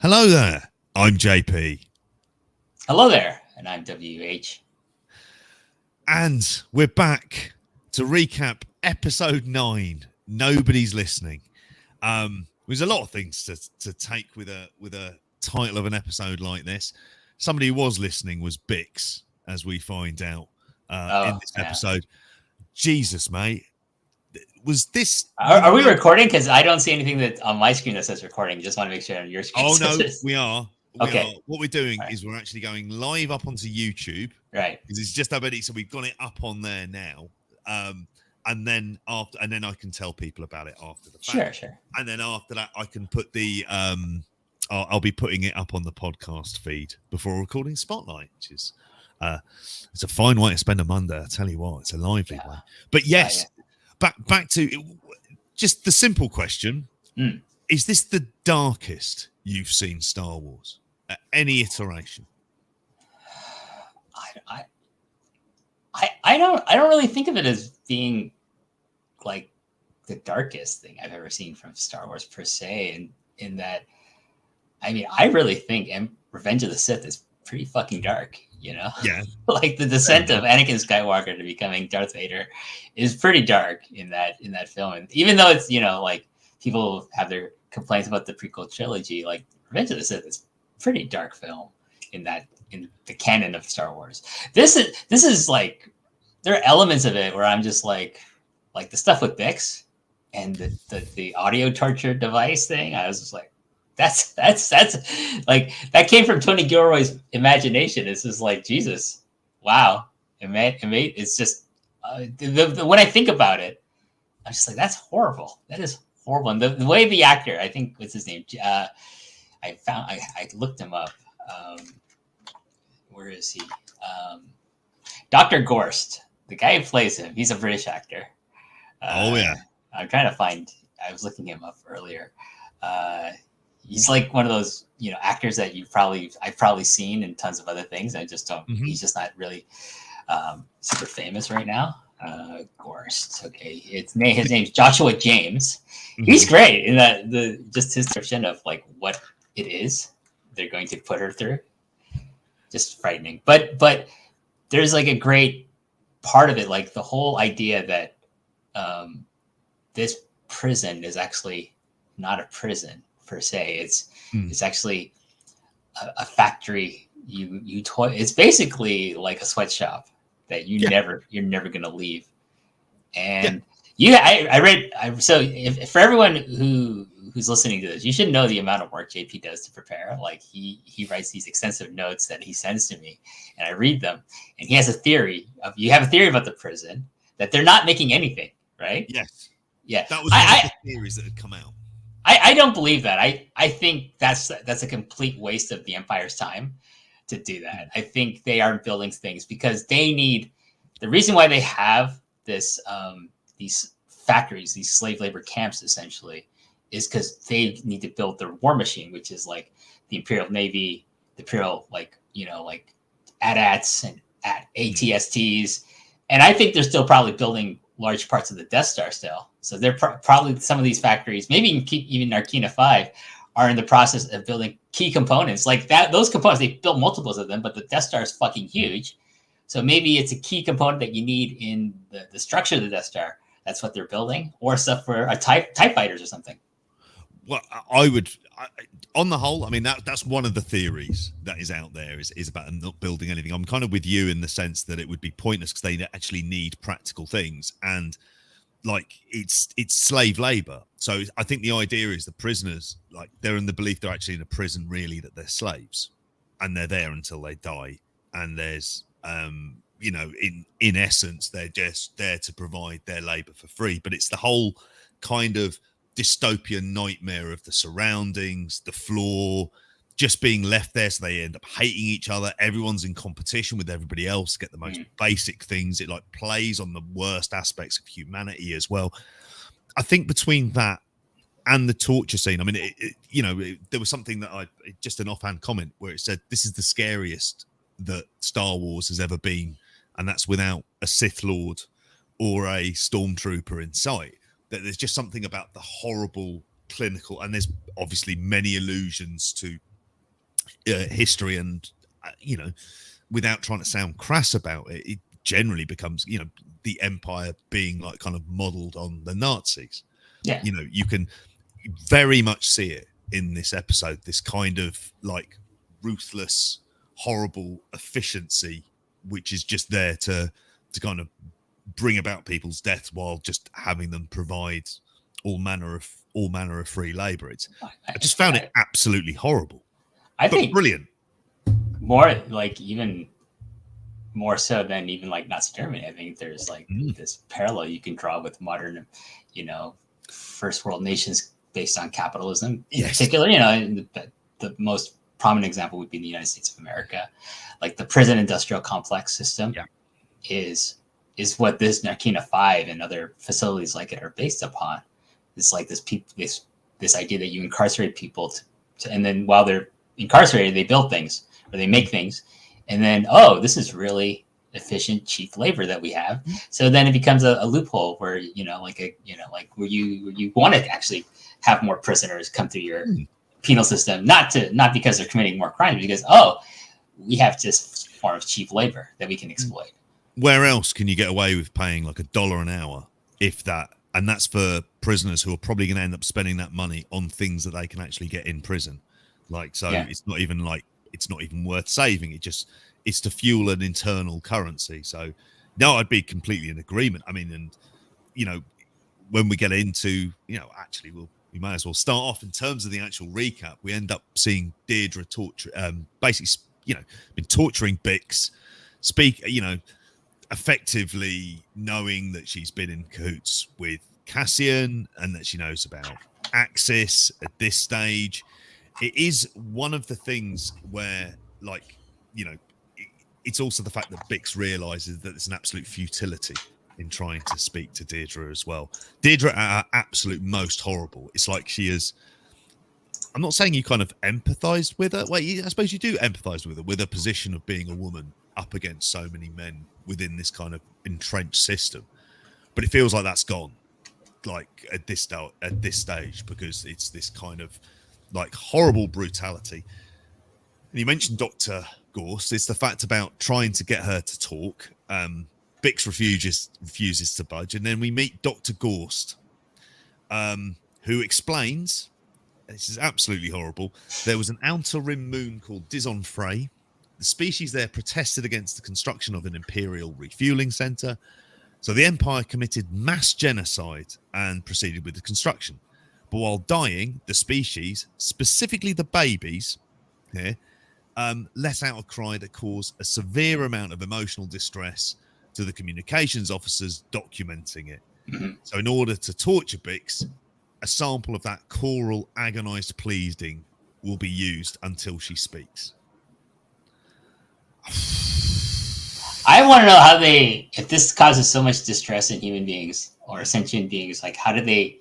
Hello there, I'm JP. Hello there, and I'm WH. And we're back to recap episode 9. Nobody's listening. There's a lot of things to take with a title of an episode like this. Somebody who was listening was Bix, as we find out in this episode. Jesus, mate. Was this... Are we recording? Because I don't see anything that on my screen that says recording. Just want to make sure on your screen. Oh, no, we are. Okay. What we're doing is we're actually going live up onto YouTube. Right. Because it's just already, so we've got it up on there now. And then I can tell people about it after the fact. Sure. And then after that, I can put the I'll be putting it up on the podcast feed before recording Spotlight, which is it's a fine way to spend a Monday. I tell you what, it's a lively one. But yes, back to just the simple question: is this the darkest you've seen Star Wars at any iteration? I don't really think of it as being like the darkest thing I've ever seen from Star Wars per se, and in that, I mean, I really think Revenge of the Sith is pretty fucking dark, you know? Yeah. Like the descent of Anakin Skywalker to becoming Darth Vader is pretty dark in that film. And even though it's, you know, like people have their complaints about the prequel trilogy, like Revenge of the Sith is a pretty dark film in the canon of Star Wars. This is like, there are elements of it where I'm just like the stuff with Bix and the audio torture device thing. I was just like, that's like, that came from Tony Gilroy's imagination. It's just like, Jesus, wow. It's just when I think about it, I'm just like, that's horrible. That is horrible. And the way the actor, I think, what's his name? I looked him up. Where is he? Dr. Gorst, the guy who plays him. He's a British actor. I'm trying to find. I was looking him up earlier. He's like one of those, you know, actors that I've probably seen in tons of other things. I just don't. Mm-hmm. He's just not really super famous right now. Gorst. Okay, his name's Joshua James. Mm-hmm. He's great in that just his description of like what it is they're going to put her through. Just frightening. But there's like a great part of it, like the whole idea that this prison is actually not a prison per se. It's actually a factory. It's basically like a sweatshop that you're never going to leave. And for everyone who's listening to this, you should know the amount of work JP does to prepare. Like he writes these extensive notes that he sends to me, and I read them. And he has a theory you have a theory about the prison that they're not making anything, right? Yes. Yeah. That was one of the theories that had come out. I don't believe that. I think that's a complete waste of the Empire's time to do that. I think they are building things because they need the reason why they have this these factories, these slave labor camps, essentially, is because they need to build their war machine, which is like the Imperial Navy, the Imperial, like, you know, like AT-ATs and ATSTs. And I think they're still probably building large parts of the Death Star still. So they're probably some of these factories, maybe even Narkina 5, are in the process of building key components like that. Those components, they built multiples of them, but the Death Star is fucking huge. So maybe it's a key component that you need in the structure of the Death Star. That's what they're building, or stuff for a TIE fighters or something. Well, on the whole, I mean, that's one of the theories that is out there is about not building anything. I'm kind of with you in the sense that it would be pointless because they actually need practical things, and like it's slave labor. So I think the idea is the prisoners, like, they're in the belief they're actually in a prison, really, that they're slaves, and they're there until they die. And there's you know, in essence, they're just there to provide their labor for free. But it's the whole kind of dystopian nightmare of the surroundings, the floor, just being left there, so they end up hating each other. Everyone's in competition with everybody else to get the most basic things. It like plays on the worst aspects of humanity as well. I think between that and the torture scene, I mean, there was something that just an offhand comment where it said, this is the scariest that Star Wars has ever been, and that's without a Sith Lord or a stormtrooper in sight. That there's just something about the horrible clinical, and there's obviously many allusions to history, and without trying to sound crass about it, it generally becomes the empire being like kind of modeled on the Nazis. Yeah. You can very much see it in this episode, this kind of like ruthless, horrible efficiency, which is just there to kind of bring about people's deaths while just having them provide all manner of free labor. I just found it absolutely horrible. I think brilliant. More like even more so than even like Nazi Germany. I think there's like this parallel you can draw with modern, first world nations based on capitalism. In particular, the most prominent example would be the United States of America. Like the prison industrial complex system is what this Narkina 5 and other facilities like it are based upon. It's like this idea that you incarcerate people to and then while they're incarcerated, they build things or they make things. And then, this is really efficient, cheap labor that we have. So then it becomes a loophole where, where you want to actually have more prisoners come through your penal system, not because they're committing more crimes, because, we have this form of cheap labor that we can exploit. Where else can you get away with paying like $1 an hour, if that? And that's for prisoners who are probably going to end up spending that money on things that they can actually get in prison. It's not even worth saving. It's to fuel an internal currency. So no, I'd be completely in agreement. I mean, and when we get into, actually we may as well start off in terms of the actual recap. We end up seeing Deirdre basically, been torturing Bix, effectively knowing that she's been in cahoots with Cassian and that she knows about Axis at this stage. It is one of the things where, it's also the fact that Bix realizes that there's an absolute futility in trying to speak to Deirdre as well. Deirdre at her absolute most horrible. It's like she is. I'm not saying you kind of empathized with her. Well, I suppose you do empathize with her, with her position of being a woman up against so many men within this kind of entrenched system. But it feels like that's gone, like at this stage, because it's this kind of like horrible brutality. And you mentioned Dr. Gorst. It's the fact about trying to get her to talk. Bix refuses to budge, and then we meet Dr. Gorst, who explains, this is absolutely horrible, there was an outer rim moon called Dizon Frey. The species there protested against the construction of an imperial refueling center, so the Empire committed mass genocide and proceeded with the construction. But while dying, the species, specifically the babies here, let out a cry that caused a severe amount of emotional distress to the communications officers documenting it. So in order to torture Bix, a sample of that choral agonized pleading will be used until she speaks. I want to know if this causes so much distress in human beings or sentient beings, like how do they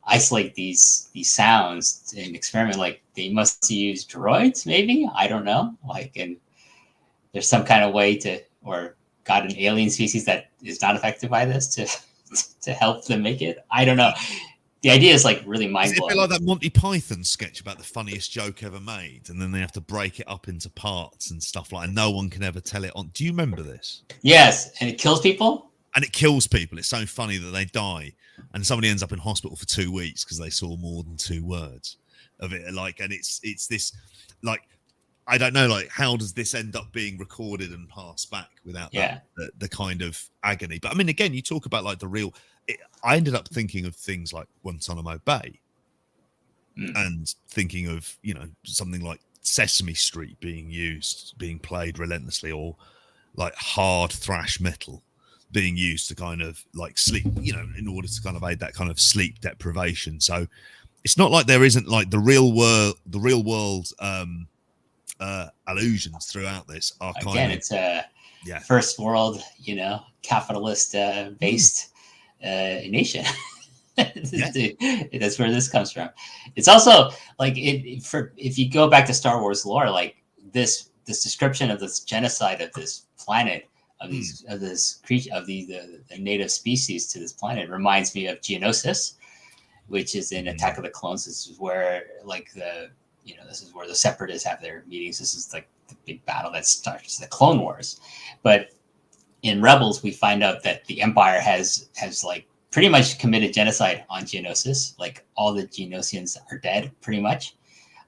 isolate these sounds and experiment? Like they must use droids, maybe? I don't know. And there's some kind of way or got an alien species that is not affected by this to help them make it. I don't know. The idea is like really mind blowing. It's a bit like that Monty Python sketch about the funniest joke ever made, and then they have to break it up into parts and stuff like. And no one can ever tell it on. Do you remember this? Yes, and it kills people. And it kills people. It's so funny that they die, and somebody ends up in hospital for 2 weeks because they saw more than 2 words of it. And it's this I don't know, how does this end up being recorded and passed back without the kind of agony? But I mean, again, you talk about the real. I ended up thinking of things like Guantanamo Bay and thinking of, something like Sesame Street being played relentlessly, or like hard thrash metal being used to kind of sleep, in order to kind of aid that kind of sleep deprivation. So it's not like there isn't the real world allusions throughout this are it's a first world, capitalist based nation. That's where this comes from. It's also if you go back to Star Wars lore, this description of this genocide of this planet, of this creature, of the native species to this planet, reminds me of Geonosis, which is in Attack of the Clones. This is where this is where the Separatists have their meetings. This is like the big battle that starts the Clone Wars. But in Rebels, we find out that the Empire has like pretty much committed genocide on Geonosis. Like all the Geonosians are dead, pretty much.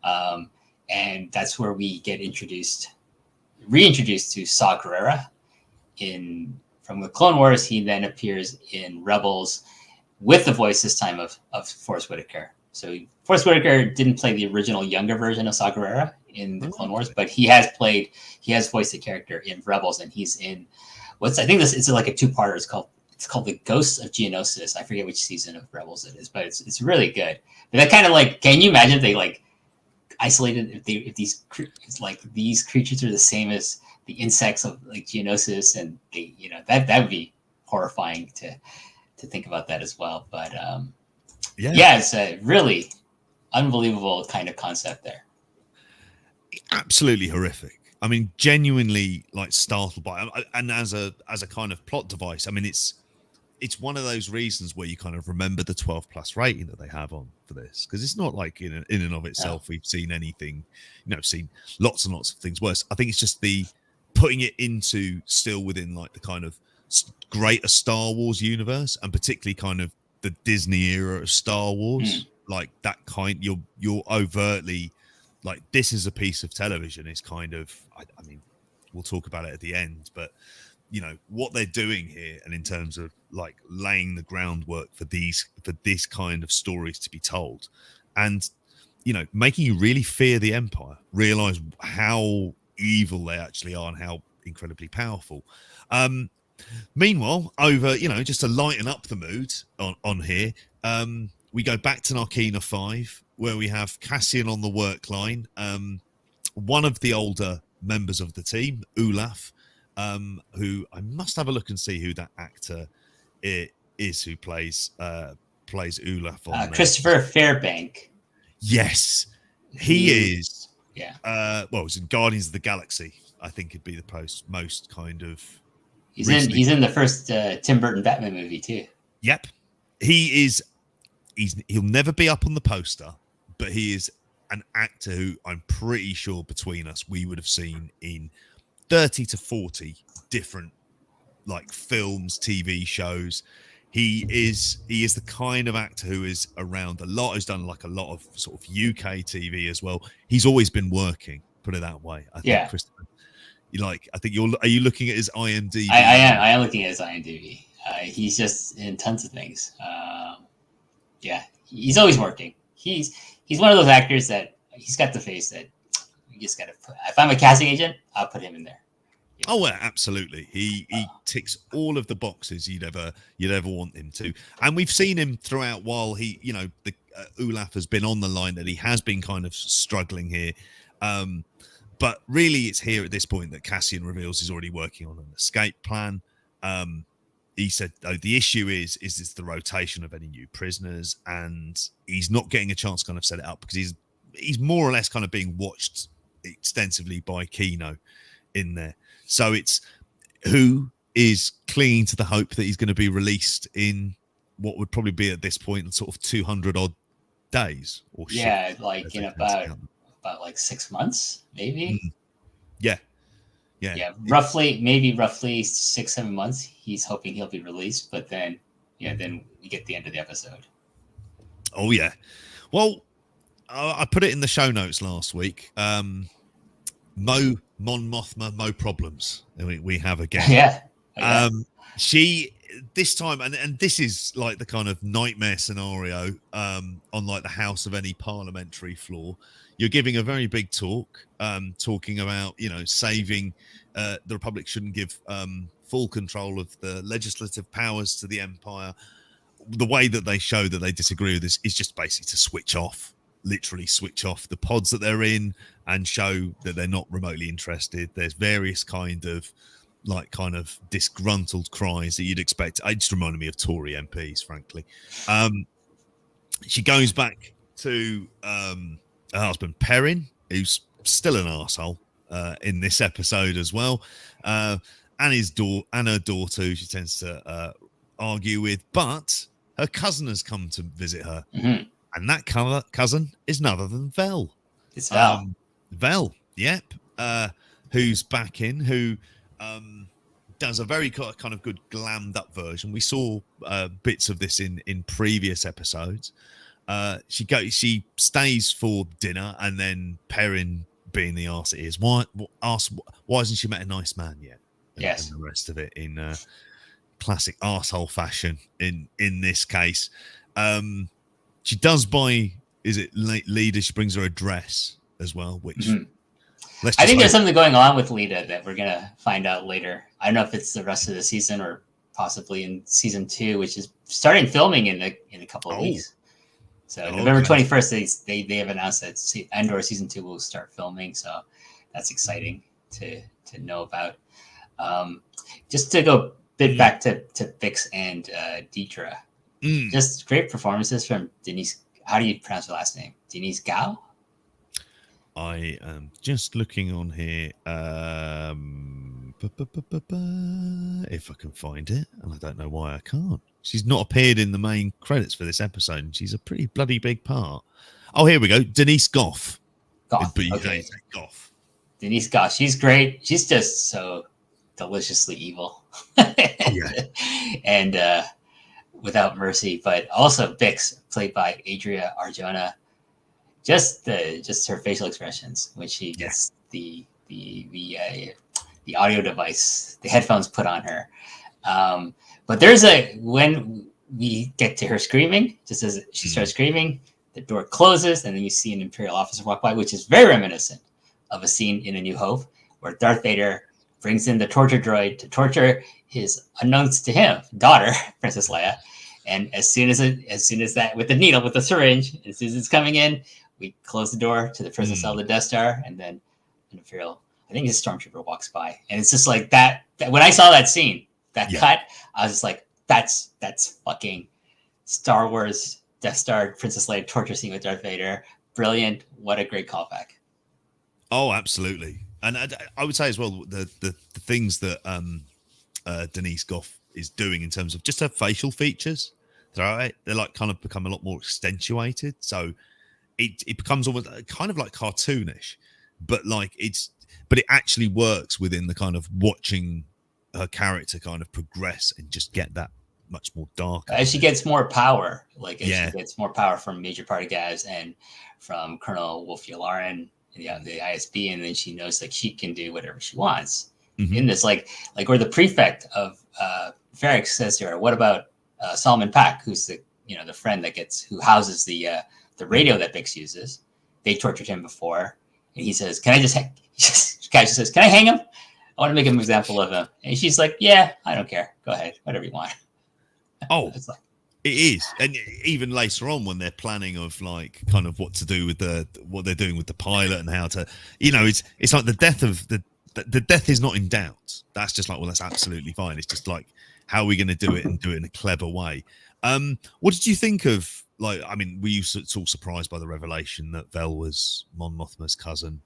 And that's where we get reintroduced to Saw Gerrera from the Clone Wars. He then appears in Rebels with the voice this time of Forrest Whitaker. So Forrest Whitaker didn't play the original younger version of Saw Gerrera in the Clone Wars, but he has voiced the character in Rebels, and he's in it's like a two-parter. It's called The Ghosts of Geonosis. I forget which season of Rebels it is, but it's really good. But that kind of like, can you imagine if they like isolated if these creatures are the same as the insects of like Geonosis, and they that would be horrifying to think about that as well. But it's a really unbelievable kind of concept there. Absolutely horrific. I mean, genuinely like startled by it. And as a kind of plot device, I mean, it's one of those reasons where you kind of remember the 12+ rating that they have on for this, because it's not like in and of itself we've seen anything, seen lots and lots of things worse. I think it's just the putting it into still within like the kind of greater Star Wars universe, and particularly kind of the Disney era of Star Wars, like that kind. You're overtly like, this is a piece of television. Is kind of, I mean, we'll talk about it at the end, but what they're doing here, and in terms of like laying the groundwork for this kind of stories to be told, and making you really fear the Empire, realize how evil they actually are and how incredibly powerful. Meanwhile, over just to lighten up the mood on here, we go back to Narkina 5, where we have Cassian on the work line. One of the older members of the team, Olaf, who I must have a look and see who that actor is who plays Olaf on Christopher Fairbank. Yes, he is. Yeah. Well, it's in Guardians of the Galaxy. I think it'd be the most kind of. He's in the first Tim Burton Batman movie too. Yep, he is. He'll never be up on the poster, but he is an actor who I'm pretty sure between us we would have seen in 30 to 40 different like films, TV shows. He is the kind of actor who is around a lot, who's done like a lot of sort of UK TV as well. He's always been working, put it that way. I think, Christopher, are you looking at his IMDb? I am looking at his IMDb. He's just in tons of things. He's always working. He's one of those actors that he's got the face that you just got to put. If I'm a casting agent, I'll put him in there. Oh, yeah, absolutely. He ticks all of the boxes you'd ever want him to, and we've seen him throughout. While he, the Olaf has been on the line, that he has been kind of struggling here. But really, it's here at this point that Cassian reveals he's already working on an escape plan. He said, the issue is this the rotation of any new prisoners, and he's not getting a chance to kind of set it up because he's more or less kind of being watched extensively by Kino in there. So it's who is clinging to the hope that he's going to be released in what would probably be at this point sort of 200 odd days or like in about like 6 months maybe. Yeah, roughly 6-7 months he's hoping he'll be released, but then then we get the end of the episode. Oh yeah, well I put it in the show notes last week. Mon Mothma, no problems. We have again. She this time, and this is like the kind of nightmare scenario on like the house of any parliamentary floor. You're giving a very big talk, talking about saving the Republic shouldn't give full control of the legislative powers to the Empire. The way that they show that they disagree with this is just basically to switch off. Literally switch off the pods that they're in and show that they're not remotely interested. There's various kind of disgruntled cries that you'd expect. It just reminded me of Tory MPs, frankly. She goes back to her husband Perrin, who's still an arsehole in this episode as well, and her daughter, who she tends to argue with, but her cousin has come to visit her. And that cousin is none other than Vel. It's Val. Vel, yep, who's back in, who does a very kind of good glammed up version. We saw bits of this in previous episodes. She stays for dinner, and then Perrin, being the arse it is, why hasn't she met a nice man yet? Yes. And the rest of it in classic arsehole fashion in this case. She does buy, is it Leda? She brings her a dress as well, which I think there's something going on with Leda that we're gonna find out later. I don't know if it's the rest of the season or possibly in season 2, which is starting filming in a couple of weeks. So November 21st, they have announced that Andor season 2 will start filming. So that's exciting to know about. Just to go a bit back to Bix and Deidre, just great performances from Denise. How do you pronounce her last name? Denise Gao? I am just looking on here. If I can find it, and I don't know why I can't. She's not appeared in the main credits for this episode, and she's a pretty bloody big part. Oh, here we go. Denise Goff. Okay. Goff. Denise Goff. She's great. She's just so deliciously evil. And without mercy. But also Bix, played by Adria Arjona. Just her facial expressions when she gets the audio device, the headphones put on her. But there's when we get to her screaming, just as she starts screaming, the door closes, and then you see an Imperial officer walk by, which is very reminiscent of a scene in A New Hope where Darth Vader brings in the torture droid to torture his, unknowns to him, daughter, Princess Leia. And as soon as that, with the needle, with the syringe, as soon as it's coming in, we close the door to the prison cell of the Death Star, and then an Imperial, I think his stormtrooper, walks by. And it's just like that when I saw that scene, cut, I was just like, that's fucking Star Wars Death Star Princess Leia torture scene with Darth Vader. Brilliant. What a great callback. Oh, absolutely. And I would say as well, the things that Denise Goff is doing in terms of just her facial features, they're like kind of become a lot more accentuated. So it becomes almost kind of like cartoonish, but it actually works within the kind of watching her character kind of progress and just get that much more dark. As she gets more power, she gets more power from Major Party Gaz and from Colonel Wolf Yularen, the ISB, and then she knows like she can do whatever she wants in this, like where the prefect of Ferrex says to her, "What about Solomon Pack, who's the friend who houses the radio that Bix uses? They tortured him before." And he says, "Can I just?" Guy says, "Can I hang him? I want to make an example of him." And she's like, "Yeah, I don't care. Go ahead, whatever you want." Oh, it is. And even later on, when they're planning of like kind of what to do with what they're doing with the pilot and how to, it's like the death of the death is not in doubt. That's just like, well, that's absolutely fine. It's just like, how are we going to do it and do it in a clever way? What did you think of, were you at all surprised by the revelation that Vel was Mon Mothma's cousin?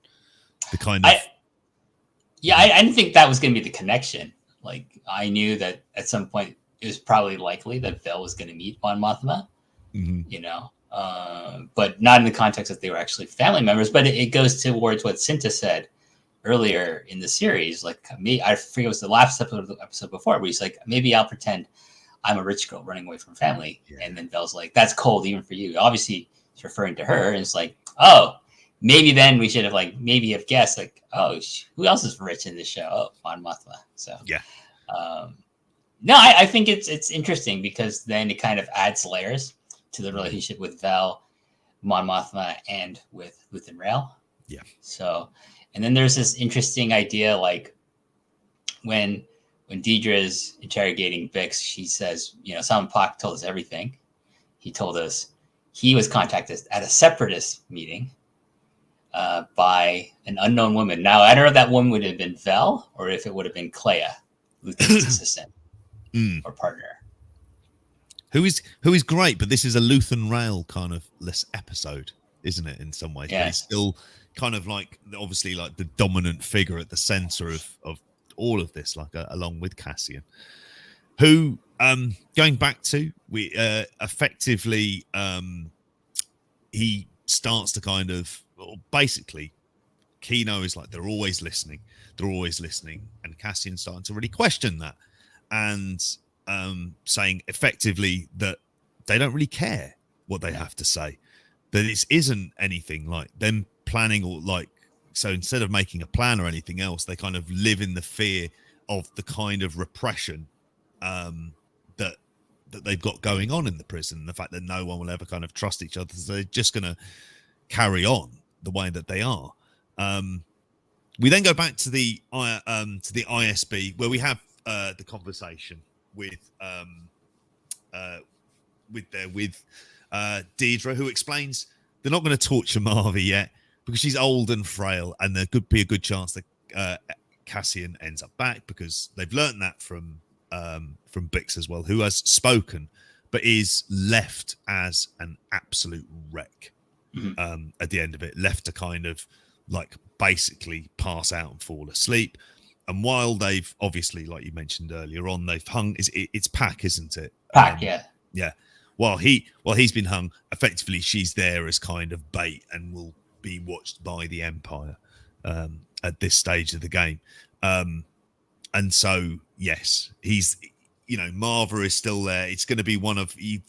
The kind of... I didn't think that was going to be the connection. Like, I knew that at some point it was probably likely that Vel was going to meet Mon Mothma, but not in the context that they were actually family members. But it goes towards what Cinta said earlier in the series. Like, I forget it was the last episode before, where he's like, maybe I'll pretend I'm a rich girl running away from family. Yeah. And then Vel's like, that's cold even for you. Obviously, he's referring to her. And it's like, oh, maybe then we should have maybe have guessed like, oh, who else is rich in this show? Oh, Mon Mothma. So yeah. No, I think it's interesting because then it kind of adds layers to the relationship with Vel, Mon Mothma, and with Luthen Rael. Yeah. So, and then there's this interesting idea, like when Deidre is interrogating Bix, she says, Solomon Pack told us everything. He told us he was contacted at a separatist meeting by an unknown woman. Now, I don't know if that woman would have been Vel or if it would have been Clea, Luthen's assistant or partner. Who is great, but this is a Luthen Rael kind of less episode, isn't it, in some ways? Yeah. But he's still kind of like, obviously, like the dominant figure at the center of all of this, like along with Cassian, who going back to effectively he starts to kind of, basically, Kino is like, they're always listening, and Cassian's starting to really question that, and saying effectively that they don't really care what they have to say, that this isn't anything like them planning, or like, so instead of making a plan or anything else, they kind of live in the fear of the kind of repression that they've got going on in the prison, the fact that no one will ever kind of trust each other, so they're just going to carry on the way that they are. We then go back to the ISB, where we have the conversation with Deirdre, who explains they're not going to torture Marvi yet because she's old and frail, and there could be a good chance that Cassian ends up back, because they've learned that from Bix as well, who has spoken but is left as an absolute wreck at the end of it, left to kind of like basically pass out and fall asleep. And while they've obviously, like you mentioned earlier on, they've hung, it's Pac, isn't it? Pac, yeah. While he's been hung, effectively she's there as kind of bait and will be watched by the Empire at this stage of the game. And so, yes, he's, Marva is still there. It's going to be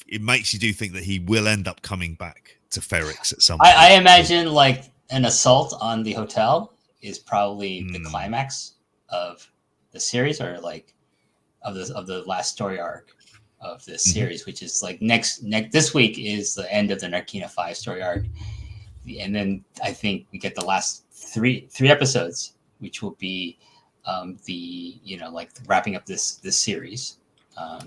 it makes you do think that he will end up coming back to Ferrix at some point. I imagine like an assault on the hotel is probably the climax of the series, or like of the last story arc of this series, which is like this week is the end of the Narkina 5 story arc. And then I think we get the last three episodes, which will be like wrapping up this series,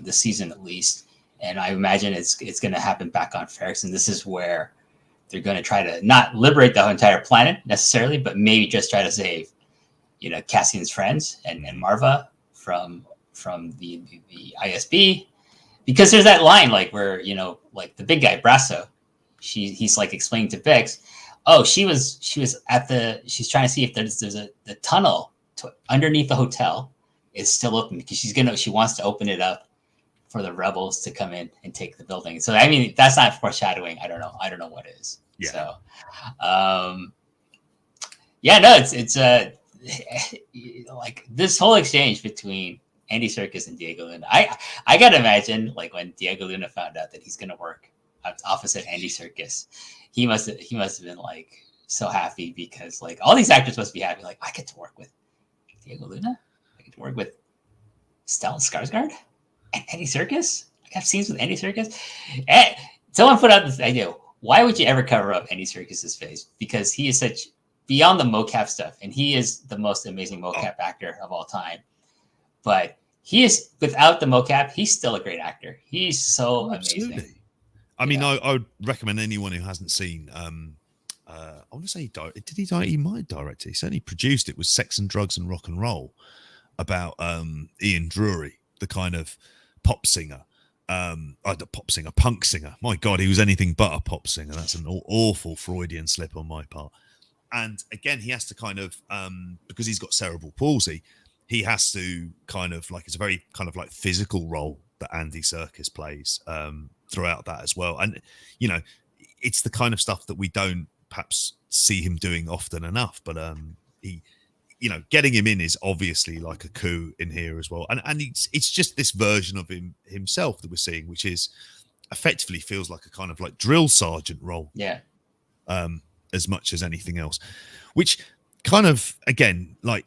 this season at least. And I imagine it's going to happen back on Ferrix, and this is where they're going to try to not liberate the entire planet necessarily, but maybe just try to save, Cassian's friends and Marva from the ISB, because there's that line like where like the big guy Brasso, he's like explaining to Bix, oh, she's trying to see if there's the tunnel underneath the hotel is still open, because she wants to open it up for the rebels to come in and take the building. So I mean, that's not foreshadowing. I don't know what is. Yeah. So it's like this whole exchange between Andy Serkis and Diego Luna. I gotta imagine, like, when Diego Luna found out that he's gonna work opposite Andy Serkis, he must have been like so happy, because like all these actors must be happy. Like, I get to work with Diego Luna. I get to work with Stellan Skarsgård and Andy Serkis. I have scenes with Andy Serkis. And someone put out this idea: why would you ever cover up Andy Serkis's face? Because he is such beyond the mocap stuff, and he is the most amazing mocap actor of all time. But he is, without the mocap, he's still a great actor. He's so amazing. I mean, I would recommend anyone who hasn't seen. I want to say, did he die? He might direct it. He certainly produced it. Was Sex and Drugs and Rock and Roll, about Ian Drury, the kind of pop singer. Punk singer. My God, he was anything but a pop singer. That's an awful Freudian slip on my part. And again, he has to kind of, because he's got cerebral palsy, he has to kind of like, it's a very kind of like physical role that Andy Serkis plays throughout that as well. And, it's the kind of stuff that we don't perhaps see him doing often enough. But he, getting him in is obviously like a coup in here as well. And it's just this version of himself that we're seeing, which is effectively feels like a kind of like drill sergeant role. Yeah. As much as anything else, which kind of, again, like,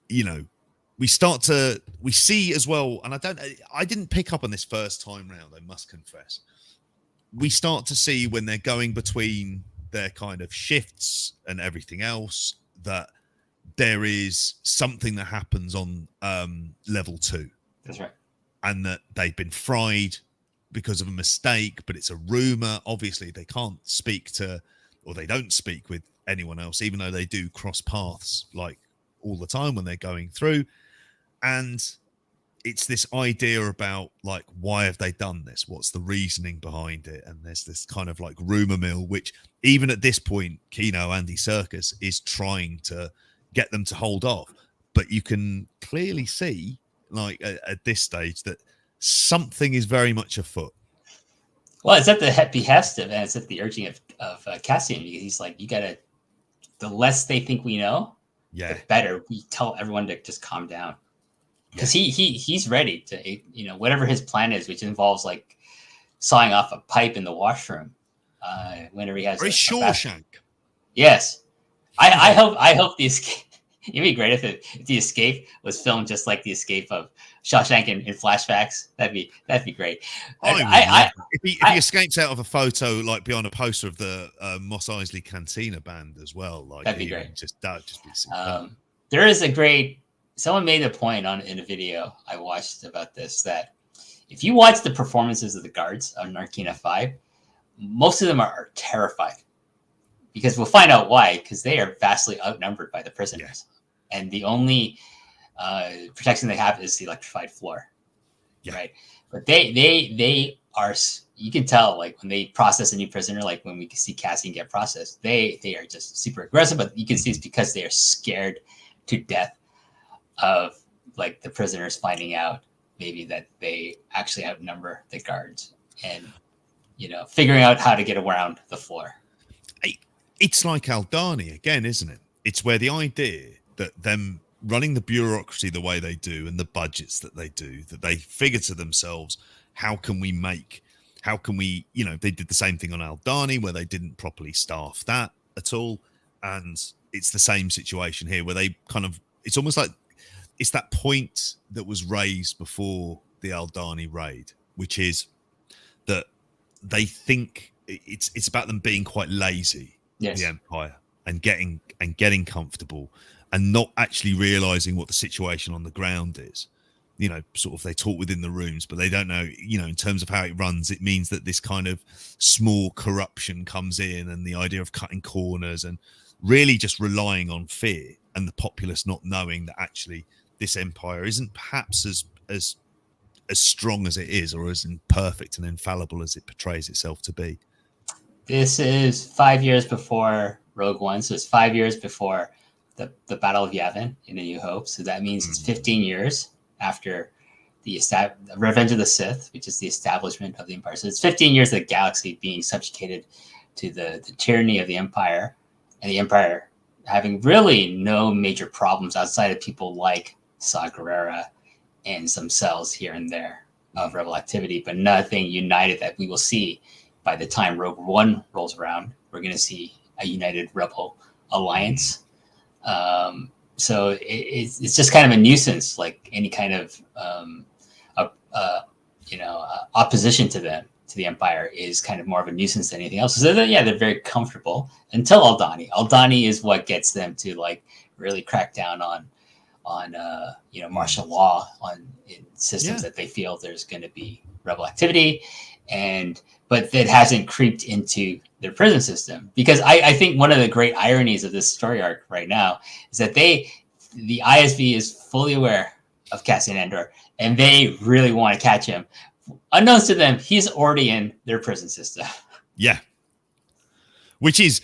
we see as well. And I didn't pick up on this first time round, I must confess. We start to see when they're going between their kind of shifts and everything else, that there is something that happens on level 2. That's right. And that they've been fried because of a mistake, but it's a rumor. Obviously, they can't speak to, or they don't speak with anyone else, even though they do cross paths like all the time when they're going through. And it's this idea about like, why have they done this? What's the reasoning behind it? And there's this kind of like rumor mill, which even at this point, Kino, Andy Serkis, is trying to get them to hold off. But you can clearly see, like at this stage, that something is very much afoot. Well, it's at the behest of, and it's at the urging of Cassian, because he's like, you gotta the less they think we know, Yeah. the better. We tell everyone to just calm down. Because he's ready to, whatever his plan is, which involves like sawing off a pipe in the washroom. Whenever he has Very Shawshank. Yes. I hope the escape. It'd be great if the escape was filmed just like the escape of Shawshank in flashbacks. That'd be great. If he escapes out of a photo, like behind a poster of the Mos Eisley Cantina band as well, like that'd be great. That'd just be superb. There is a great. Someone made a point in a video I watched about this, that if you watch the performances of the guards on Narkina 5, most of them are terrified. Because we'll find out why, because they are vastly outnumbered by the prisoners. Yeah. And the only protection they have is the electrified floor. Yeah. Right. But they are, you can tell, like when they process a new prisoner, like when we see Cassian get processed, they are just super aggressive, but you can see it's because they are scared to death of like the prisoners finding out maybe that they actually outnumber the guards and, figuring out how to get around the floor. It's like Aldani again, isn't it? It's where the idea that them running the bureaucracy the way they do and the budgets that they do, that they figure to themselves, how can we, they did the same thing on Aldani where they didn't properly staff that at all. And it's the same situation here where they it's almost like it's that point that was raised before the Aldani raid, which is that they think it's about them being quite lazy. Yes. The Empire and getting comfortable and not actually realizing what the situation on the ground is. Sort of they talk within the rooms, but they don't know, in terms of how it runs, it means that this kind of small corruption comes in and the idea of cutting corners and really just relying on fear and the populace not knowing that actually this empire isn't perhaps as strong as it is or as perfect and infallible as it portrays itself to be. This is 5 years before Rogue One, so it's 5 years before the Battle of Yavin in A New Hope. So that means it's 15 years after the Revenge of the Sith, which is the establishment of the Empire. So it's 15 years of the galaxy being subjugated to the tyranny of the Empire, and the Empire having really no major problems outside of people like Saw Gerrera and some cells here and there of rebel activity, but nothing united that we will see. By the time Rogue One rolls around, we're going to see a united rebel alliance. So it's just kind of a nuisance, like any kind of opposition to them, to the Empire, is kind of more of a nuisance than anything else. So they're very comfortable until Aldani. Aldani is what gets them to like really crack down on martial law in systems that they feel there's going to be rebel activity, but that hasn't creeped into their prison system. Because I think one of the great ironies of this story arc right now is that the ISB is fully aware of Cassian Andor, and they really want to catch him. Unknowns to them, he's already in their prison system. Yeah. Which is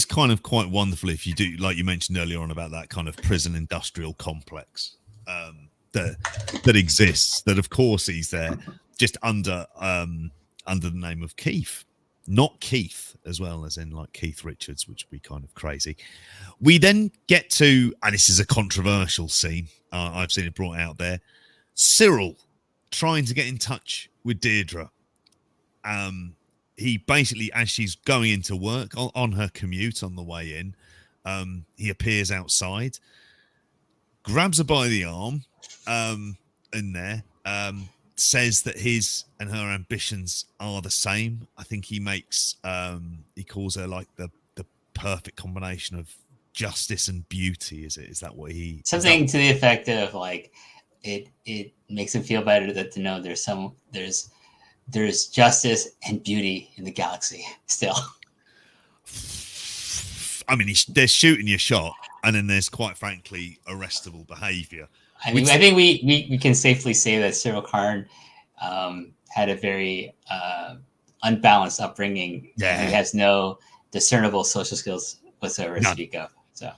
kind of quite wonderful if you do, like you mentioned earlier on about that kind of prison industrial complex that exists, that of course he's there just under the name of Keith, not Keith, as well as in like Keith Richards, which would be kind of crazy. We then get to, and this is a controversial scene, I've seen it brought out there, Syril trying to get in touch with Deirdre. He basically, as she's going into work on her commute on the way in, he appears outside, grabs her by the arm in there, says that his and her ambitions are the same. I think he makes he calls her like the perfect combination of justice and beauty. Is that what he something to the effect of like it makes him feel better to know there's justice and beauty in the galaxy still. I mean, they're shooting your shot, and then there's quite frankly arrestable behavior. I mean, I think we can safely say that Syril Karn had a very unbalanced upbringing. Yeah. He has no discernible social skills whatsoever to speak of. So,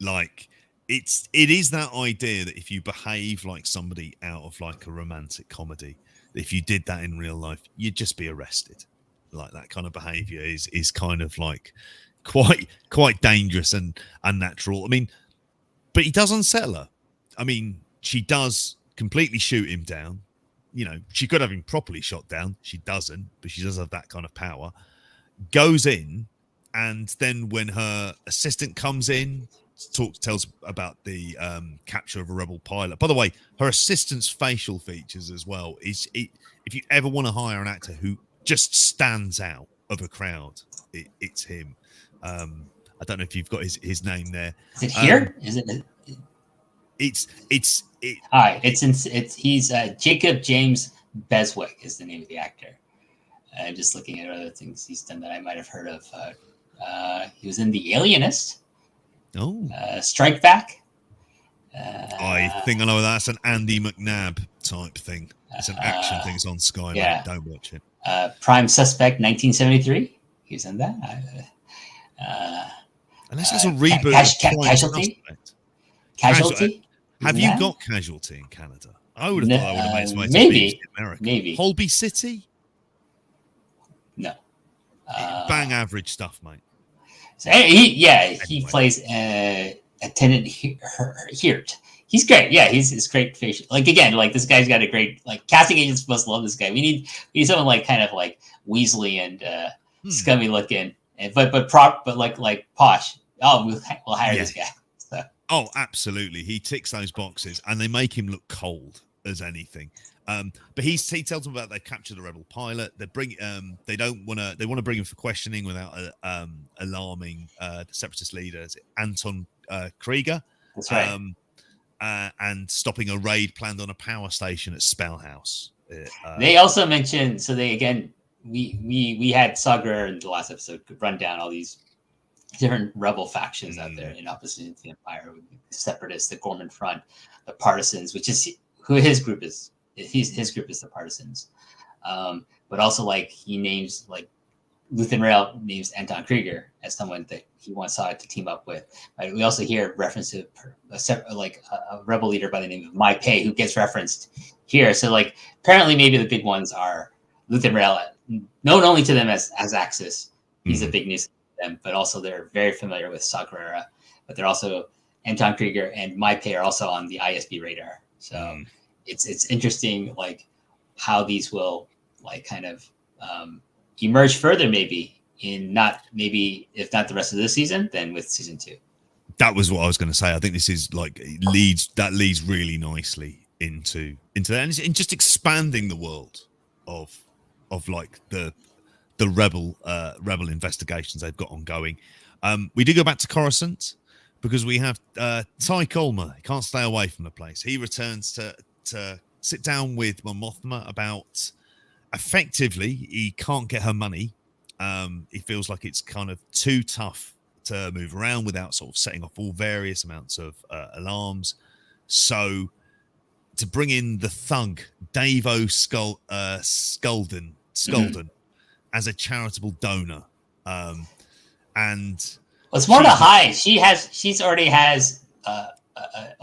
like, it is that idea that if you behave like somebody out of like a romantic comedy, if you did that in real life, you'd just be arrested. Like that kind of behavior is kind of like, quite dangerous and unnatural. I mean, but he does unsettle her. I mean, she does completely shoot him down. You know, she could have him properly shot down. She doesn't, but she does have that kind of power. Goes in, and then when her assistant comes in, tells about the capture of a rebel pilot. By the way, her assistant's facial features as well is it. If you ever want to hire an actor who just stands out of a crowd, it's him. I don't know if you've got his name there. Is it here? Is it? All right. He's Jacob James Beswick is the name of the actor. Just looking at other things he's done that I might have heard of. He was in The Alienist. Oh. Strike Back. I think I know that's an Andy McNabb type thing. It's an action thing. It's on Sky. Yeah. Mate. Don't watch it. Prime Suspect 1973. He was in that. Unless there's a reboot. Casualty. Casualty. Have you got Casualty in Canada? I would have thought I would have made some maybe. America. Maybe. Holby City. No. Bang average stuff, mate. So he plays Lieutenant Hirt. He's great. Yeah, he's great facial. Like again, like this guy's got a great like casting agents must love this guy. We need someone like kind of like Weasley and scummy looking, but like posh. Oh, we'll hire this guy. So. Oh, absolutely. He ticks those boxes, and they make him look cold as anything. But he tells them about they captured the rebel pilot. They want to bring him for questioning without alarming the separatist leaders, Anton Krieger. That's right. And stopping a raid planned on a power station at Spell House. They also mentioned, so they again, we had Sagar in the last episode run down all these different rebel factions out there in opposition to the Empire, the Separatists, the Gorman Front, the Partisans, which is who his group is. His group is the Partisans, but also like he names like Luthen Rail names Anton Krieger as someone that he wants to team up with. Right? We also hear reference to a rebel leader by the name of Mai Pei who gets referenced here. So like apparently maybe the big ones are Luthen Rail, known only to them as Axis. He's a big news to them, but also they're very familiar with Saw Gerrera. But they're also Anton Krieger and Mai Pei are also on the ISB radar. So it's interesting like how these will like kind of emerge further maybe if not the rest of this season, then with season 2. That was what I was going to say. I think this is like leads really nicely into that, and it's just expanding the world of like the rebel investigations they've got ongoing. We do go back to Coruscant because we have Ty Colmer. He can't stay away from the place. He returns to sit down with Mon Mothma about effectively he can't get her money. He feels like it's kind of too tough to move around without sort of setting off all various amounts of alarms. So to bring in the thug Davo Skulden as a charitable donor, and it's more to hide. She's already has a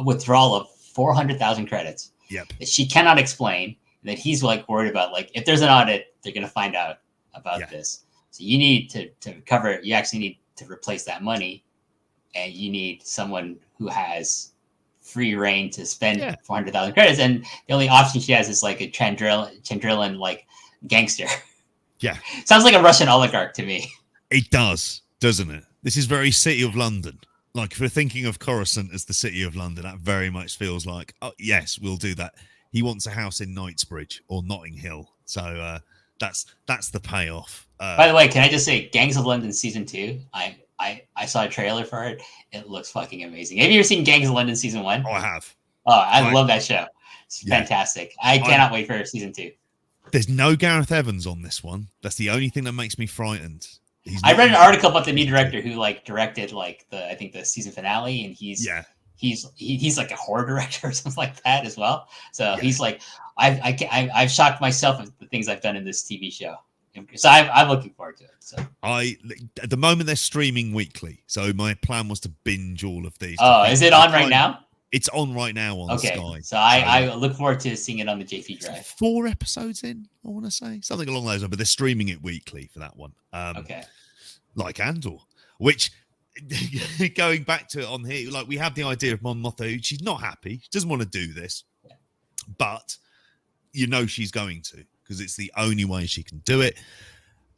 withdrawal of 400,000 credits. Yep. That she cannot explain. That he's like worried about. Like if there's an audit, they're going to find out about this. So you need to cover it. You actually need to replace that money, and you need someone who has free reign to spend 400,000 credits. And the only option she has is like a Chandrilan like gangster. Yeah, sounds like a Russian oligarch to me. It does, doesn't it? This is very City of London. Like if we're thinking of Coruscant as the City of London, that very much feels like, oh yes, we'll do that. He wants a house in Knightsbridge or Notting Hill. So that's the payoff. By the way, can I just say Gangs of London season 2? I saw a trailer for it. It looks fucking amazing. Have you ever seen Gangs of London season 1? Oh, I have. Oh, I love that show. It's fantastic. I cannot wait for season 2. There's no Gareth Evans on this one. That's the only thing that makes me frightened. I read an article about the new director who like directed like I think the season finale, and he's like a horror director or something like that as well. So he's like, I've shocked myself at the things I've done in this TV show. So I'm looking forward to it. So at the moment they're streaming weekly. So my plan was to binge all of these. Oh, is it on right now? It's on right now on Sky. So I look forward to seeing it on the JP Drive. 4 episodes in, I want to say something along those lines. But they're streaming it weekly for that one. Okay. Like Andor. which going back to it on here, like we have the idea of Mon Mothma. She's not happy. She doesn't want to do this, but you know she's going to, because it's the only way she can do it.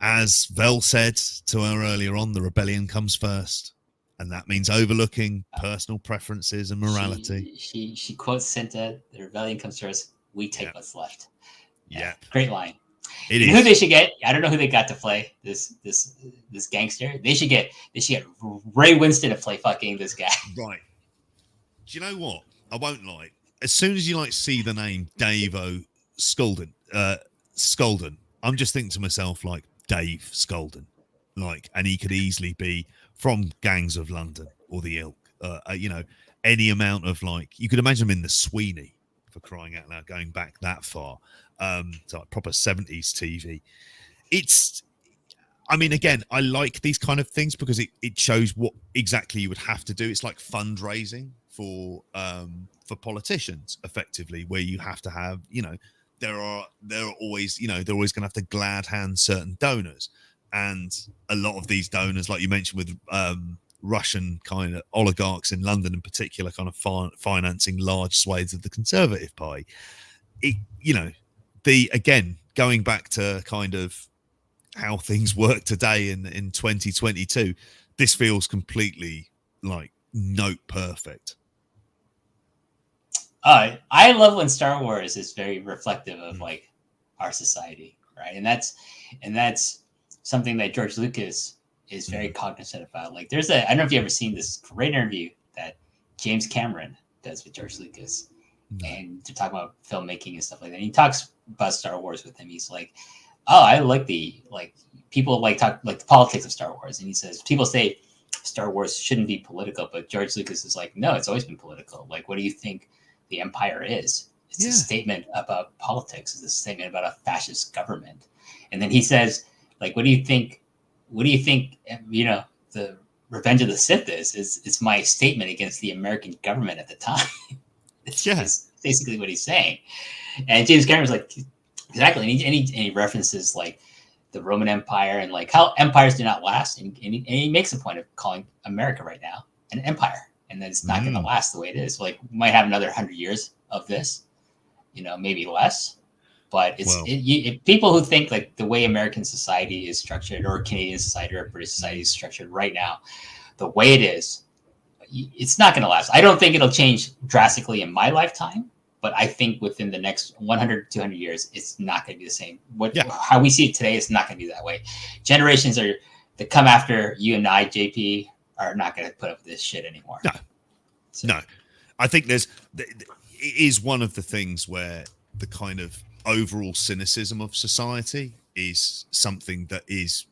As Vel said to her earlier on, the rebellion comes first, and that means overlooking personal preferences and morality. She quotes Cinta, "The rebellion comes first. We take what's left." Yeah, great line. It is. Who they should get? I don't know who they got to play this gangster. They should get Ray Winston to play fucking this guy. Right. Do you know what? I won't lie. As soon as you like see the name Dave Skolden, I'm just thinking to myself like Dave Skolden, like, and he could easily be from Gangs of London or the ilk. You know, any amount of like, you could imagine him in the Sweeney, for crying out loud, going back that far. So like proper 70s TV. I mean, again, I like these kind of things because it shows what exactly you would have to do. It's like fundraising for politicians, effectively, where you have to have, you know, they're always going to have to glad hand certain donors, and a lot of these donors, like you mentioned, with Russian kind of oligarchs in London in particular, kind of financing large swathes of the Conservative Party. Again, going back to kind of how things work today in 2022, this feels completely like note perfect. I love when Star Wars is very reflective of like our society, right? And that's something that George Lucas is very cognizant about. Like, I don't know if you ever seen this great interview that James Cameron does with George Lucas, and to talk about filmmaking and stuff like that. And he talks about Star Wars with him. He's like, "Oh, I like people talk the politics of Star Wars," and he says people say Star Wars shouldn't be political, but George Lucas is like, "No, it's always been political. Like, what do you think the Empire is? It's a statement about politics. It's a statement about a fascist government." And then he says, like, what do you think, you know, the Revenge of the Sith is? It's my statement against the American government at the time. It's basically what he's saying. And James Cameron's like, exactly. And he references like the Roman Empire and like how empires do not last. And he makes a point of calling America right now an empire. And then it's not going to last the way it is. Like, we might have another 100 years of this, you know, maybe less. But people who think like the way American society is structured, or Canadian society, or British society is structured right now, the way it is, it's not going to last. I don't think it'll change drastically in my lifetime, but I think within the next 100, 200 years, it's not going to be the same. How we see it today is not going to be that way. Generations that come after you and I, JP, are not going to put up with this shit anymore. No. I think it is one of the things where the kind of overall cynicism of society is something that is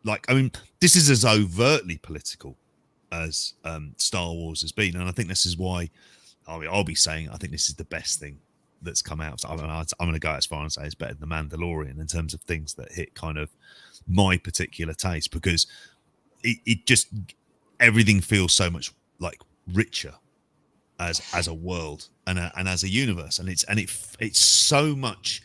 like, I mean, this is as overtly political as Star Wars has been, and I think this is why I'll be saying I think this is the best thing that's come out. So I'm going to go as far and say it's better than The Mandalorian in terms of things that hit kind of my particular taste, because it just, everything feels so much like richer as a world and as a universe, and it's so much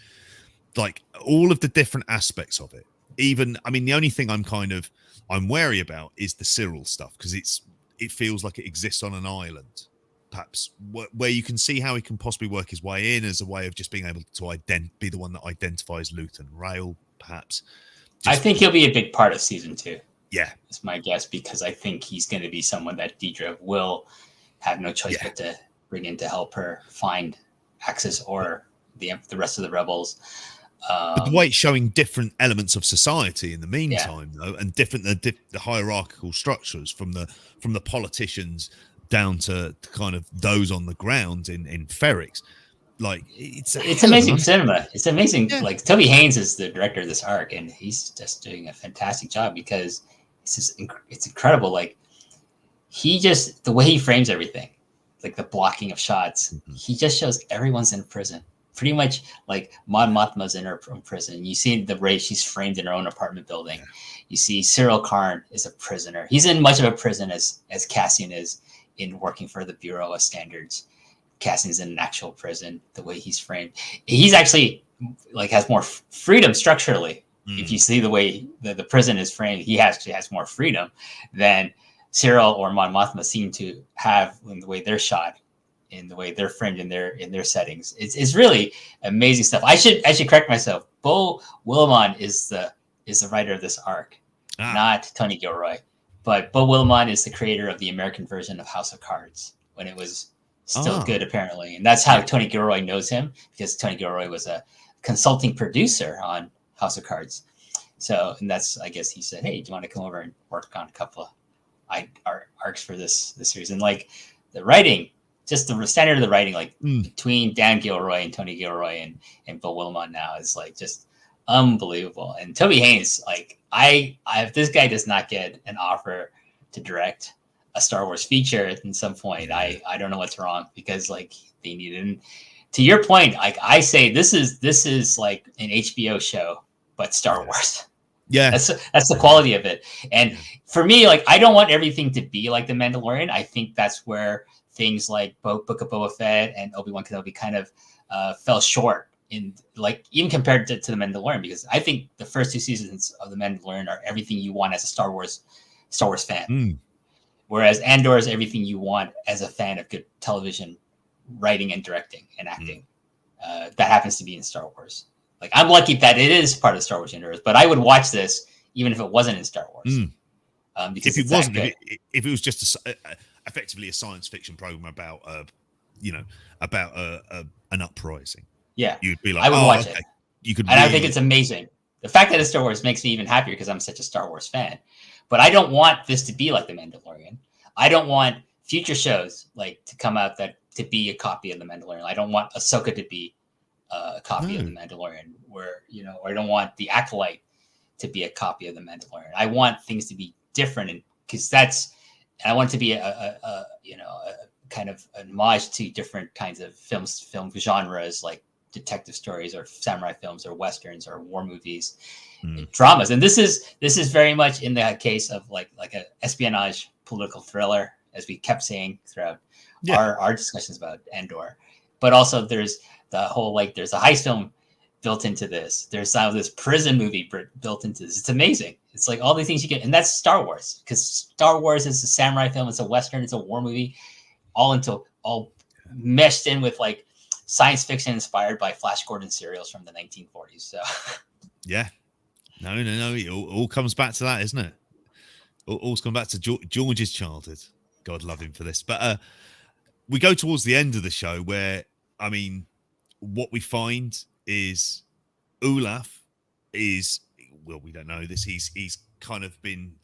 like all of the different aspects of it. Even, I mean, the only thing I'm wary about is the Syril stuff, because it feels like it exists on an island, perhaps where you can see how he can possibly work his way in as a way of just being able to be the one that identifies Luth and Rail, perhaps. I think he'll be a big part of season 2. Yeah, is my guess, because I think he's going to be someone that Deidre will have no choice but to bring in to help her find Axis or the rest of the rebels. But the way it's showing different elements of society in the meantime, though, and the hierarchical structures from the politicians down to kind of those on the ground in Ferrix. Like, it's amazing cinema. It's amazing. Yeah. Like, Toby Haynes is the director of this arc, and he's just doing a fantastic job, because it's incredible. Like, the way he frames everything, like the blocking of shots, he just shows everyone's in prison. Pretty much, like, Mon Mothma's in her prison. You see the way she's framed in her own apartment building. Yeah. You see Syril Karn is a prisoner. He's in much of a prison as Cassian is in working for the Bureau of Standards. Cassian's in an actual prison. The way he's framed, he's actually like has more freedom structurally if you see the way the prison is framed, he actually has more freedom than Syril or Mon Mothma seem to have in the way they're shot, in the way they're framed in their settings. It's really amazing stuff. I should correct myself. Beau Willimon is the writer of this arc, not Tony Gilroy. But Beau Willimon is the creator of the American version of House of Cards when it was still good, apparently. And that's how Tony Gilroy knows him, because Tony Gilroy was a consulting producer on House of Cards. So, and that's, I guess he said, hey, do you want to come over and work on a couple of arcs for this series? And like the writing, just the standard of the writing, like between Dan Gilroy and Tony Gilroy and Beau Willimon now is like just unbelievable. And Toby Haynes, like if this guy does not get an offer to direct a Star Wars feature at some point, I don't know what's wrong, because like they need it. And to your point, like I say, this is like an HBO show, but Star Wars. Yeah, that's the quality of it. And for me, like I don't want everything to be like The Mandalorian. I think that's where things like Book of Boba Fett and Obi-Wan Kenobi kind of fell short in, like, even compared to The Mandalorian, because I think the first 2 seasons of The Mandalorian are everything you want as a Star Wars fan. Whereas Andor is everything you want as a fan of good television writing and directing and acting. That happens to be in Star Wars. Like, I'm lucky that it is part of the Star Wars universe, but I would watch this even if it wasn't in Star Wars. Because if it wasn't, if it was just effectively a science fiction program about, an uprising. Yeah, you'd be like, I would watch it. You could, and I think it's amazing. The fact that it's Star Wars makes me even happier because I'm such a Star Wars fan. But I don't want this to be like The Mandalorian. I don't want future shows like to come out that to be a copy of The Mandalorian. I don't want Ahsoka to be a copy of The Mandalorian, or I don't want The Acolyte to be a copy of The Mandalorian. I want things to be different, and because I want it to be a kind of an homage to different kinds of film genres, like detective stories or samurai films or westerns or war movies, dramas. And this is very much in the case of like an espionage political thriller, as we kept saying throughout our discussions about Andor. But also there's the whole, like, there's a heist film built into this. There's this prison movie built into this. It's amazing. It's like all these things you get, and that's Star Wars, because Star Wars is a samurai film, it's a western, it's a war movie, all meshed in with like science fiction inspired by Flash Gordon serials from the 1940s. So yeah, no, it all comes back to that, isn't it? All's come back to George's childhood. God love him for this. But we go towards the end of the show where, I mean, what we find is Olaf is, well, we don't know this. He's kind of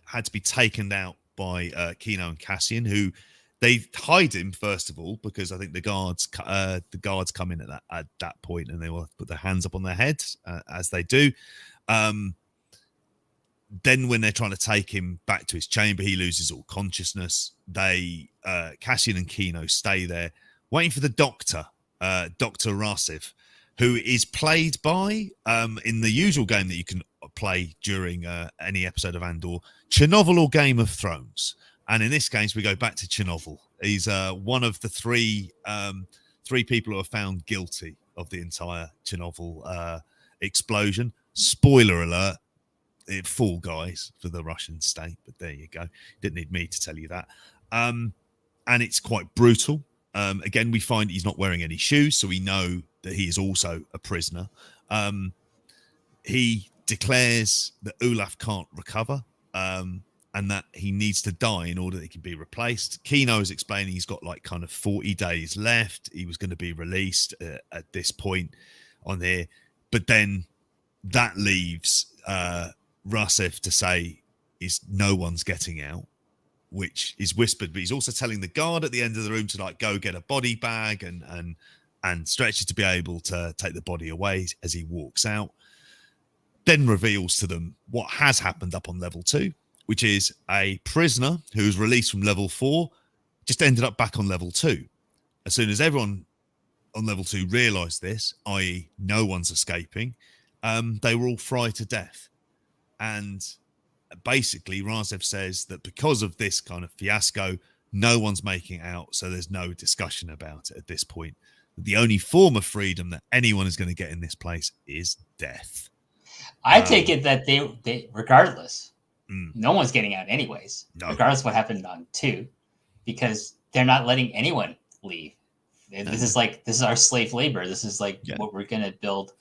had to be taken out by Kino and Cassian, who they hide him first of all because I think the guards come in at that point, and they will put their hands up on their heads as they do. Then when they're trying to take him back to his chamber, he loses all consciousness. Cassian and Kino stay there waiting for the doctor, Dr. Rasif, who is played by, in the usual game that you can play during any episode of Andor, Chernobyl or Game of Thrones. And in this case, we go back to Chernobyl. He's one of the three people who are found guilty of the entire Chernobyl explosion. Spoiler alert, fall guys for the Russian state, but there you go. Didn't need me to tell you that. And it's quite brutal. Again, we find he's not wearing any shoes, so we know that he is also a prisoner. He declares that Olaf can't recover, and that he needs to die in order that he can be replaced. Kino is explaining he's got like kind of 40 days left. He was going to be released at this point on here, but then that leaves Rasif to say is no one's getting out, which is whispered, but he's also telling the guard at the end of the room to like go get a body bag and Stretcher to be able to take the body away as he walks out. Then reveals to them what has happened up on level 2, which is a prisoner who was released from level 4 just ended up back on level 2. As soon as everyone on level 2 realized this, i.e. no one's escaping, they were all fried to death. And basically Razev says that because of this kind of fiasco, no one's making it out, so there's no discussion about it at this point. The only form of freedom that anyone is going to get in this place is death. I take it that they regardless, Mm. no one's getting out anyways, No. regardless of what happened on 2, because they're not letting anyone leave. This is our slave labor. This is like what we're going to build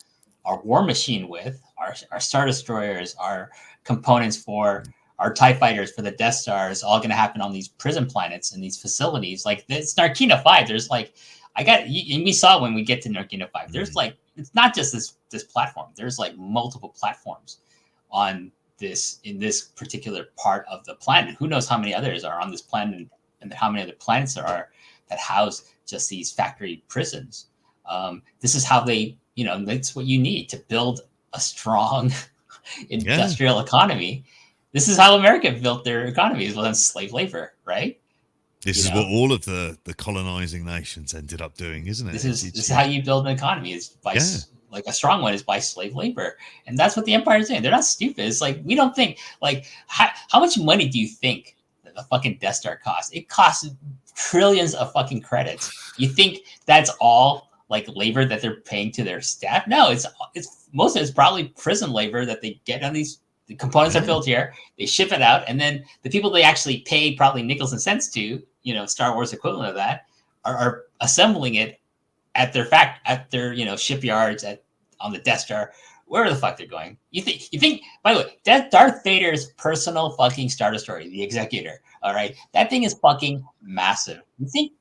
our war machine with, our Star Destroyers, our components for our TIE fighters, for the Death Star, is all going to happen on these prison planets and these facilities. Like, it's Narkina 5. There's like, and we saw when we get to Narkina 5, there's like, it's not just this platform. There's like multiple platforms on in this particular part of the planet. Who knows how many others are on this planet, and how many other planets there are that house just these factory prisons. This is how they, that's what you need to build a strong industrial economy. This is how America built their economy, is on slave labor, right? This is what all of the colonizing nations ended up doing, isn't it? This is how you build an economy, is by like a strong one is by slave labor. And that's what the Empire is doing. They're not stupid. It's like, we don't think, like, how much money do you think that the fucking Death Star costs? It costs trillions of fucking credits. You think that's all like labor that they're paying to their staff? No, it's most of it's probably prison labor that they get on these. The components are built here, they ship it out, and then the people they actually pay probably nickels and cents to, Star Wars equivalent of that, are assembling it at their shipyards, on the Death Star, wherever the fuck they're going. You think, by the way, Darth Vader's personal fucking Star Destroyer, the Executor, all right, that thing is fucking massive.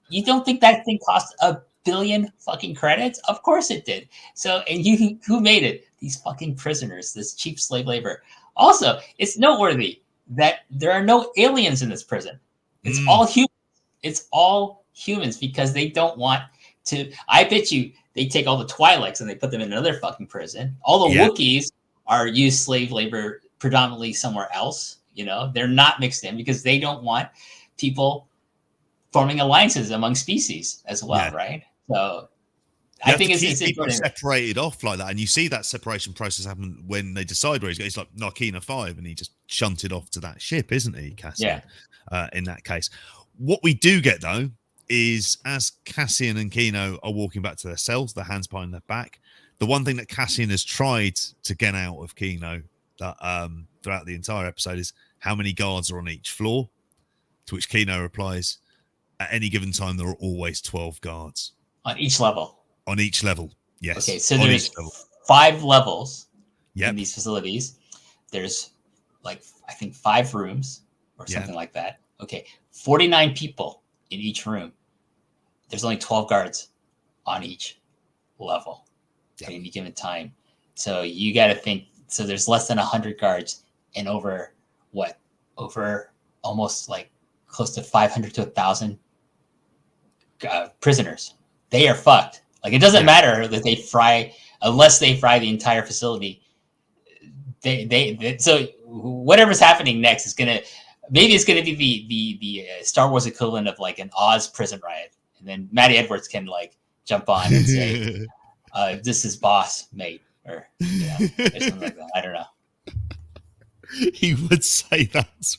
You don't think that thing cost $1 billion fucking credits? Of course it did. So, and who made it? These fucking prisoners, this cheap slave labor. Also, it's noteworthy that there are no aliens in this prison. It's all humans. It's all humans, because they don't want to. I bet you they take all the Twi'leks and they put them in another fucking prison. All the Wookiees are used slave labor predominantly somewhere else. They're not mixed in because they don't want people forming alliances among species as well, right? So I think it's important. Separated off like that, and you see that separation process happen when they decide where he's going. It's like Narkina 5, and he just shunted off to that ship, isn't he, Cassian? In that case, what we do get though is, as Cassian and Kino are walking back to their cells, their hands behind their back, the one thing that Cassian has tried to get out of Kino throughout the entire episode is how many guards are on each floor. To which Kino replies, "At any given time, there are always 12 guards on each level." On each level, yes. Okay, so there's 5 levels in these facilities. There's like, I think 5 rooms or something like that. Okay, 49 people in each room. There's only 12 guards on each level at any given time. So you got to think. So there's less than 100 guards, and over almost like close to 500 to 1,000 prisoners. They are fucked. Like, it doesn't matter that unless they fry the entire facility. So whatever's happening next is maybe it's gonna be the Star Wars equivalent of like an Oz prison riot, and then Matty Edwards can like jump on and say, "This is boss, mate," or something like that. I don't know. He would say that as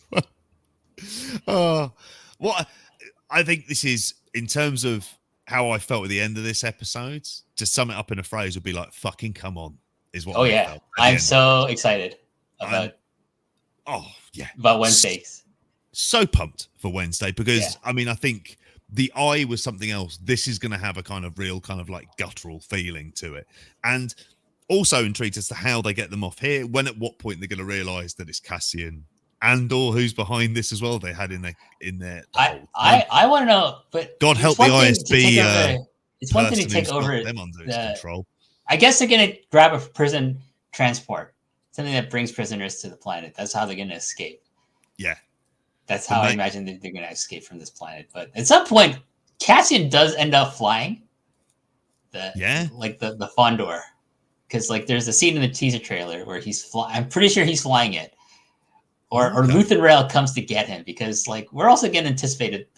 well. Well, I think this is, in terms of how I felt at the end of this episode, to sum it up in a phrase would be like, "Fucking come on," is what I felt. I'm so excited about Wednesdays. So pumped for Wednesday, because I mean, I think the Eye was something else. This is going to have a kind of real kind of like guttural feeling to it, and also intrigued as to how they get them off here. At what point they're going to realize that it's Cassian Andor who's behind this as well. They had in their I want to know, but God help the ISB. It's one thing to take over them under its control. I guess they're going to grab a prison transport, something that brings prisoners to the planet. That's how they're going to escape. Yeah, that's how I imagine they're going to escape from this planet. But at some point, Cassian does end up flying. The Fondor, because like there's a scene in the teaser trailer where he's flying. I'm pretty sure he's flying it. Or Luthen Rail comes to get him, because like we're also going to anticipate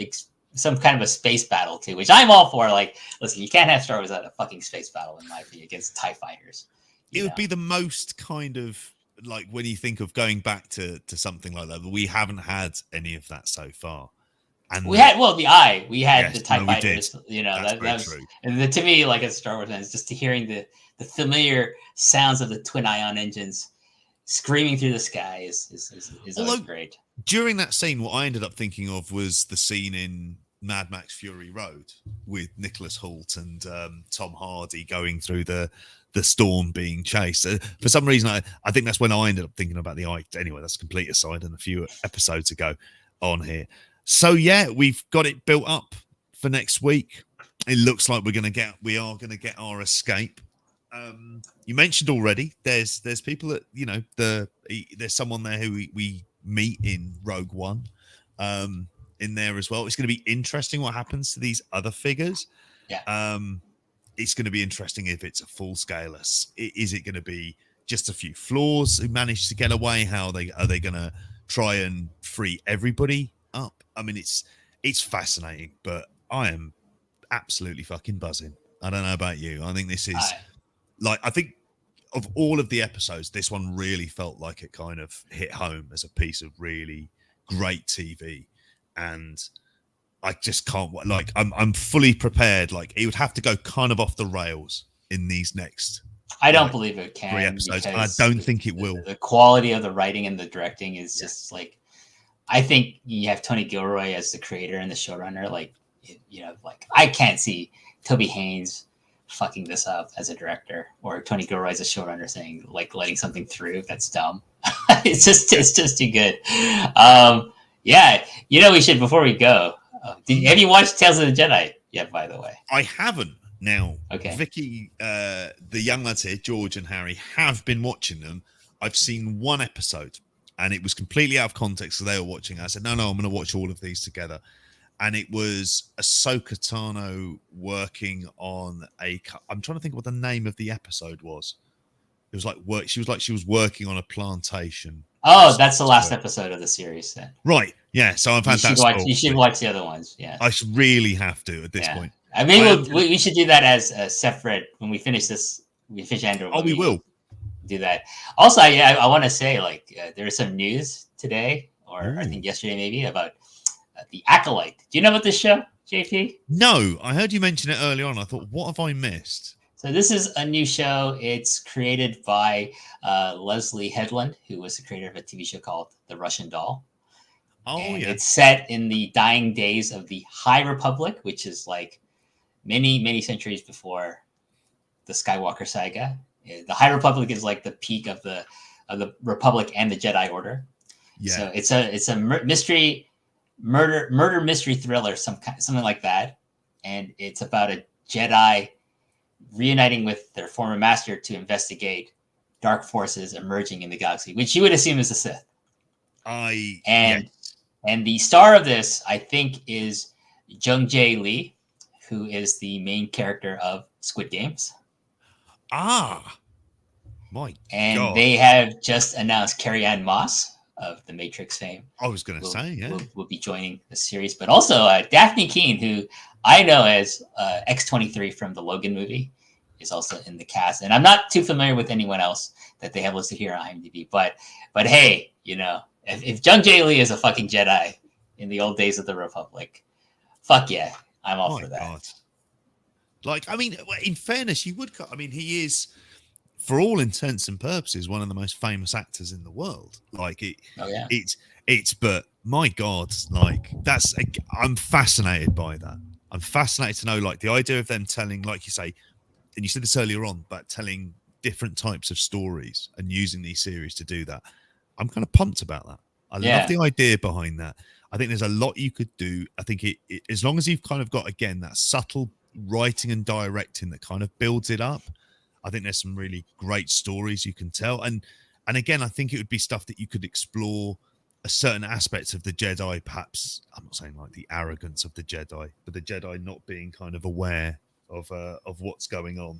some kind of a space battle too, which I'm all for. Like, listen, you can't have Star Wars without a fucking space battle, in my opinion, against TIE fighters. It would be the most kind of like, when you think of going back to something like that, but we haven't had any of that so far. And we had the TIE fighters. That was true. And to me, like as a Star Wars fan, it's just hearing the familiar sounds of the twin ion engines screaming through the sky is always great. During that scene, what I ended up thinking of was the scene in Mad Max Fury Road with Nicholas Hoult and Tom Hardy going through the storm being chased. For some reason, I think that's when I ended up thinking about the eye. Anyway, that's a complete aside and a few episodes ago on here. So yeah, we've got it built up for next week. It looks like we are going to get our escape. You mentioned already there's people that, you know, there's someone there who we meet in Rogue One in there as well. It's going to be interesting what happens to these other figures. Yeah. It's going to be interesting if it's a full scale. Is it going to be just a few floors who managed to get away? How are they going to try and free everybody up? I mean, it's fascinating, but I am absolutely fucking buzzing. I don't know about you. I think this is I think of all of the episodes, this one really felt like it kind of hit home as a piece of really great TV. And I just can't, like, I'm fully prepared. Like, it would have to go kind of off the rails in these next. I don't believe it can. 3 episodes. I don't think it will. The quality of the writing and the directing is just like, I think you have Tony Gilroy as the creator and the showrunner. Like, you know, like I can't see Toby Haynes fucking this up as a director, or Tony Gilroy as a showrunner saying, like, letting something through that's dumb. it's just too good. Yeah, you know, we should, before we go, have you watched Tales of the Jedi yet, by the way? I haven't. Now, okay. Vicky, the young lads here, George and Harry, have been watching them. I've seen 1 episode, and it was completely out of context, so they were watching. I said, no, I'm going to watch all of these together. And it was Ahsoka Tano working on I'm trying to think what the name of the episode was. It was like she was working on a plantation. Oh, that's the last episode of the series then. Right. Yeah. So I've had that. You should watch the other ones. Yeah. I should really have to at this point. I mean, we should do that as a separate when we finish this. We finish Andor. Oh, we will do that. Also, I want to say, like, there is some news today, or I think yesterday maybe, about The Acolyte. Do you know about this show, JP? No, I heard you mention it earlier on. I thought, what have I missed? So this is a new show. It's created by Leslie Headland, who was the creator of a TV show called The Russian Doll. Oh, and yeah. It's set in the dying days of the High Republic, which is like many centuries before the Skywalker saga. The High Republic is like the peak of the Republic and the Jedi Order. Yeah. So it's a mystery murder mystery thriller, something like that, and it's about a Jedi reuniting with their former master to investigate dark forces emerging in the galaxy, which you would assume is the Sith. And the star of this, I think, is Jung Jae Lee, who is the main character of Squid Games. Ah, my and God. They have just announced Carrie-Anne Moss of The Matrix fame. I was going to say, yeah, will be joining the series, but also Daphne Keane, who I know as X-23 from the Logan movie, is also in the cast. And I'm not too familiar with anyone else that they have listed here on IMDb, but hey, you know, if Jung Jae Lee is a fucking Jedi in the old days of the Republic, fuck yeah, I'm all for that. God. Like, I mean, in fairness, you would. I mean, he is, for all intents and purposes, one of the most famous actors in the world. Like it. Oh yeah. It's. But my God, like that's. I'm fascinated by that. I'm fascinated to know, like, the idea of them telling, like you say, and you said this earlier on, but telling different types of stories and using these series to do that. I'm kind of pumped about that. I love the idea behind that. I think there's a lot you could do. I think it as long as you've kind of got, again, that subtle writing and directing that kind of builds it up, I think there's some really great stories you can tell. And again, I think it would be stuff that you could explore a certain aspects of the Jedi, perhaps. I'm not saying like the arrogance of the Jedi, but the Jedi not being kind of aware of what's going on.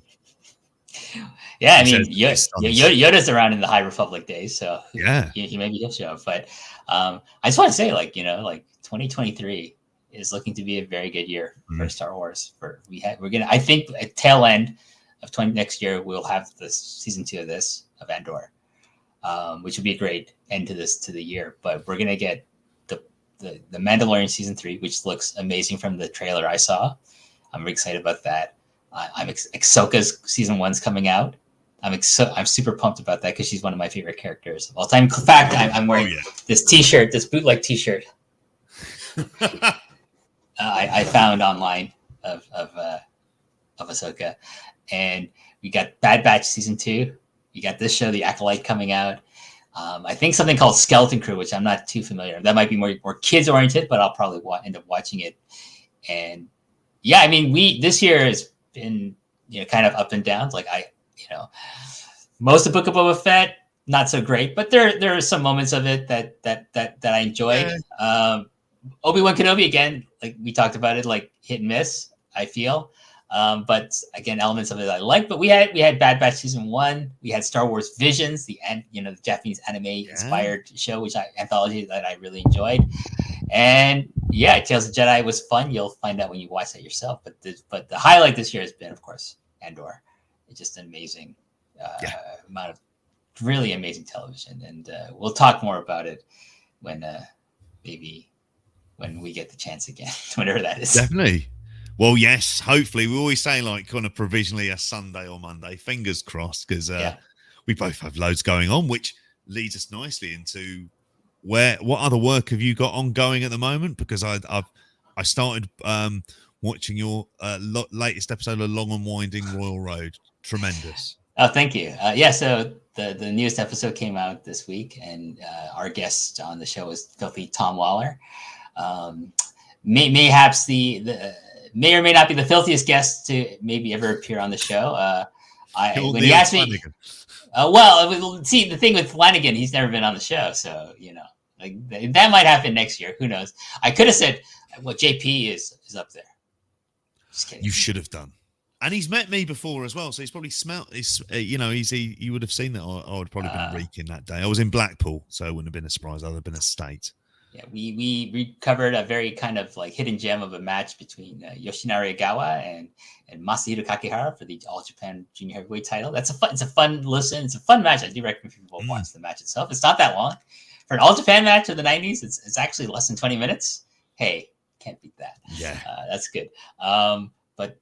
Yeah, I mean, Yoda's around in the High Republic days, so yeah, he maybe he'll show up. But I just want to say, like, you know, like 2023 is looking to be a very good year for Star Wars. I think at tail end of next year we'll have the season 2 of Andor, which would be a great end to the year. But we're gonna get the Mandalorian season 3, which looks amazing from the trailer I saw. I'm really excited about that. Ahsoka's season 1's coming out. I'm super pumped about that because she's one of my favorite characters of all time. In fact, I'm wearing this T-shirt, this bootleg T-shirt. I found online of Ahsoka, and we got Bad Batch season 2. We got this show, The Acolyte, coming out. I think something called Skeleton Crew, which I'm not too familiar with. That might be more kids oriented, but I'll probably end up watching it. And yeah, I mean, this year has been kind of up and down. Like most of Book of Boba Fett, not so great, but there are some moments of it that I enjoyed. Yeah. Obi-Wan Kenobi, again, like we talked about it, like hit and miss, I feel. But again, elements of it I like. But we had Bad Batch season 1. We had Star Wars Visions, the Japanese anime inspired show, anthology that I really enjoyed. And yeah, Tales of the Jedi was fun. You'll find out when you watch that yourself. But the highlight this year has been, of course, Andor. It's just an amazing amount of really amazing television. And we'll talk more about it when we get the chance again, whenever that is. Definitely. Well, yes, hopefully. We always say like kind of provisionally a Sunday or Monday, fingers crossed, because we both have loads going on, which leads us nicely into what other work have you got ongoing at the moment? Because I started watching your latest episode of Long and Winding Royal Road. Tremendous. Oh, thank you. So the newest episode came out this week, and our guest on the show is filthy Tom Waller. Mayhaps the may or may not be the filthiest guest to maybe ever appear on the show. When he asked me, see, the thing with Flanagan, he's never been on the show, so like that might happen next year. Who knows? I could have said, well, JP is up there. Just kidding. You should have done. And he's met me before as well, so he's probably smelt. He would have seen that. I would have probably been reeking that day. I was in Blackpool, so it wouldn't have been a surprise. I would have been a state. Yeah, we covered a very kind of like hidden gem of a match between Yoshinari Ogawa and Masahiro Kakihara for the All Japan Junior Heavyweight title. It's a fun listen. It's a fun match. I do recommend people watch the match itself. It's not that long for an All Japan match of the '90s. It's actually less than 20 minutes. Hey, can't beat that. Yeah, that's good. But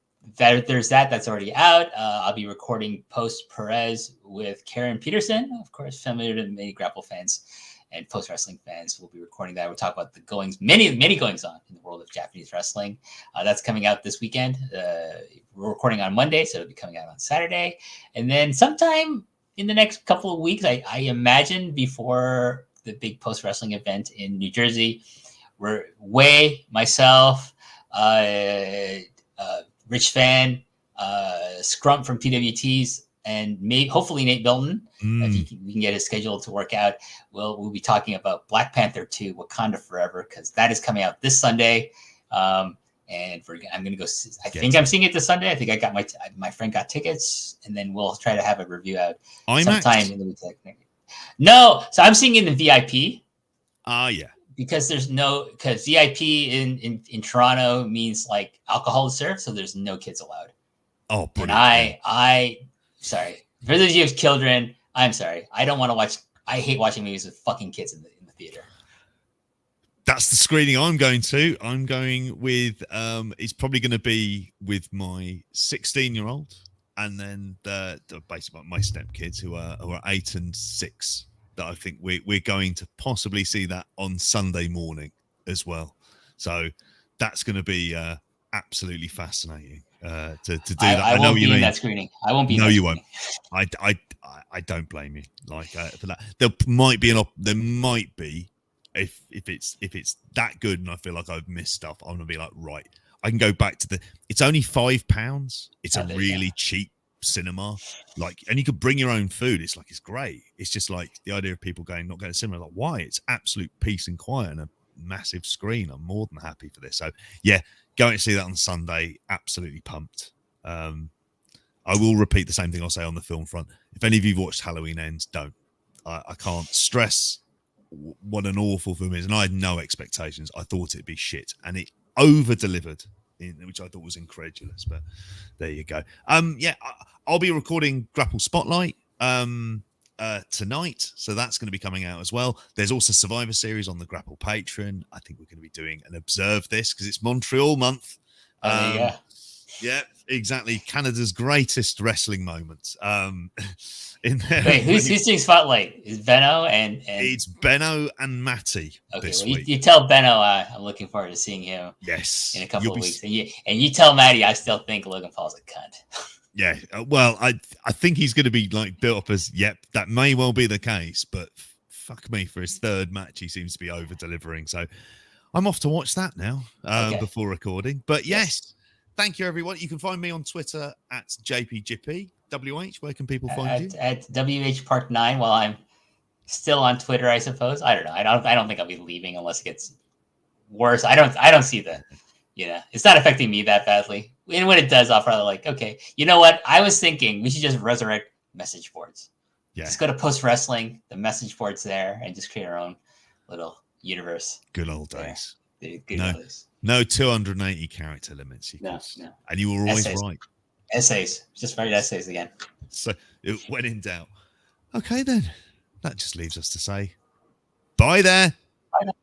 there's that's already out. I'll be recording post Perez with Karen Peterson, of course, familiar to many Grapple fans and post wrestling fans. We'll be recording that. We'll talk about the many goings on in the world of Japanese wrestling. That's coming out this weekend. We're recording on Monday, so it'll be coming out on Saturday. And then sometime in the next couple of weeks, I imagine before the big post wrestling event in New Jersey, where myself, Rich Fan, Scrump from PWTs, and hopefully Nate Milton, if we can get his schedule to work out. We'll be talking about Black Panther 2, Wakanda Forever, because that is coming out this Sunday. And I'm going to go. I think I'm seeing it this Sunday. I think I got my friend got tickets, and then we'll try to have a review out sometime in the week. No, so I'm seeing it in VIP. Yeah. Because VIP in Toronto means like alcohol is served, so there's no kids allowed. Oh, brilliant. And I sorry for those of you with children. I'm sorry. I don't want to watch. I hate watching movies with fucking kids in the theater. That's the screening I'm going to. I'm going with. It's probably going to be with my 16-year-old, and then basically my stepkids who are 8 and 6. That I think we're going to possibly see that on Sunday morning as well. So that's going to be absolutely fascinating to do that. I won't be in that screening. I won't be. No, you won't. I don't blame you. Like for that, there might be if it's that good, and I feel like I've missed stuff. I'm gonna be like, right, I can go back to it's only £5. It's a really cheap cinema, and you could bring your own food. It's great. It's just like the idea of people not going to cinema, like, why? It's absolute peace and quiet and a massive screen. I'm more than happy for this. So yeah, going to see that on Sunday. Absolutely pumped. I will repeat the same thing I'll say on the film front. If any of you've watched Halloween Ends, don't. I can't stress what an awful film is, and I had no expectations. I thought it'd be shit, and it over delivered, which I thought was incredulous, but there you go. I'll be recording Grapple Spotlight tonight, so that's going to be coming out as well. There's also Survivor Series on the Grapple Patreon. I think we're going to be doing an Observe This because it's Montreal month. Yeah, exactly Canada's greatest wrestling moment. In there, Wait, who's doing Spotlight? Is Benno and it's Benno and Matty this week. You tell Benno I'm looking forward to seeing him Yes, in a couple of weeks, and you tell Matty I still think Logan Paul's a cunt. Yeah, well, I think he's going to be like built up as that may well be the case, but fuck me, for his third match he seems to be over delivering. So I'm off to watch that now before recording. But yes, thank you everyone. You can find me on Twitter at JPGPWH. Where can people find you? At WH Park 9 while I'm still on Twitter, I suppose. I don't know. I don't think I'll be leaving unless it gets worse. I don't see the it's not affecting me that badly. And when it does, I'll probably like, okay, you know what? I was thinking we should just resurrect message boards. Yeah. Just go to Post Wrestling, the message board's there, and just create our own little universe. Good old days. Good old days. No 280 character limits. No. And you were always right. Essays. Just write essays again. So when in doubt. Okay, then. That just leaves us to say bye there. Bye now.